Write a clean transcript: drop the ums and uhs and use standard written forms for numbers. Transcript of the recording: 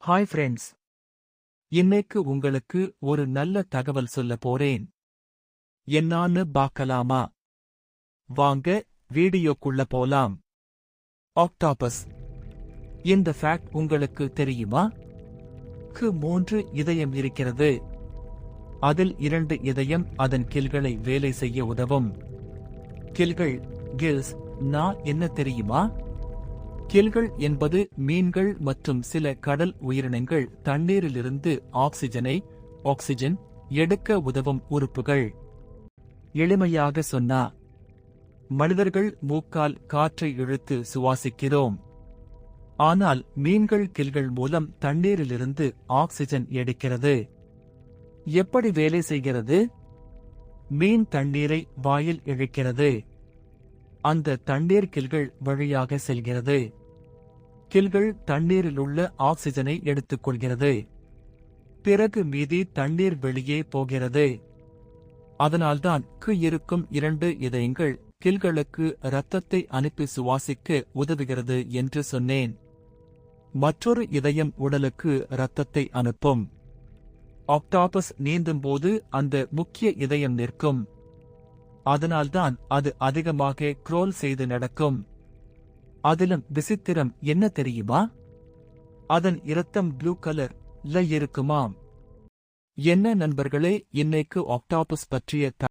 Hi friends. இன்னைக்கு உங்களுக்கு ஒரு நல்ல தகவல் சொல்ல போறேன். என்னான்னு பார்க்கலாமா? வாங்க வீடியோக்குள்ள போலாம். ஆக்டாபஸ். இந்த ஃபேக்ட் உங்களுக்கு தெரியுமா? க்கு 3 இதயம் இருக்கிறது. அதில் 2 இதயம் அதன் கில்களை வேலை செய்ய உதவும். கில்கள், கில்ஸ், என்ன தெரியுமா? கில்கள் என்பது மீன்கள் மற்றும் சில கடல் உயிரினங்கள் தண்ணீரிலிருந்து ஆக்சிஜன் எடுக்க உதவும் உறுப்புகள். எளிமையாக சொன்னா, மனிதர்கள் மூக்கால் காற்றை இழுத்து சுவாசிக்கிறோம். ஆனால் மீன்கள் கில்கள் மூலம் தண்ணீரிலிருந்து ஆக்சிஜன் எடுக்கிறது. எப்படி வேலை செய்கிறது? மீன் தண்ணீரை வாயில் இழுக்கிறது. அந்த தண்ணீர் கில்கள் வழியாக செல்கிறது. கில்கள் தண்ணீரிலுள்ள ஆக்சிஜனை எடுத்துக்கொள்கிறது. பிறகு மீதி தண்ணீர் வெளியே போகிறது. அதனால்தான் இருக்கும் 2 இதயங்கள் கில்களுக்கு இரத்தத்தை அனுப்பி சுவாசிக்க உதவுகிறது என்று சொன்னேன். மற்றொரு இதயம் உடலுக்கு இரத்தத்தை அனுப்பும். ஆக்டாபஸ் நீந்தும்போது அந்த முக்கிய இதயம் நிற்கும். அதனால்தான் அது அதிகமாக க்ரோல் செய்து நடக்கும். அதிலும் விசித்திரம் என்ன தெரியுமா? அதன் இரத்தம் ப்ளூ கலர்ல இருக்குமாம். என்ன நண்பர்களே, இன்னைக்கு ஆக்டாபஸ் பற்றிய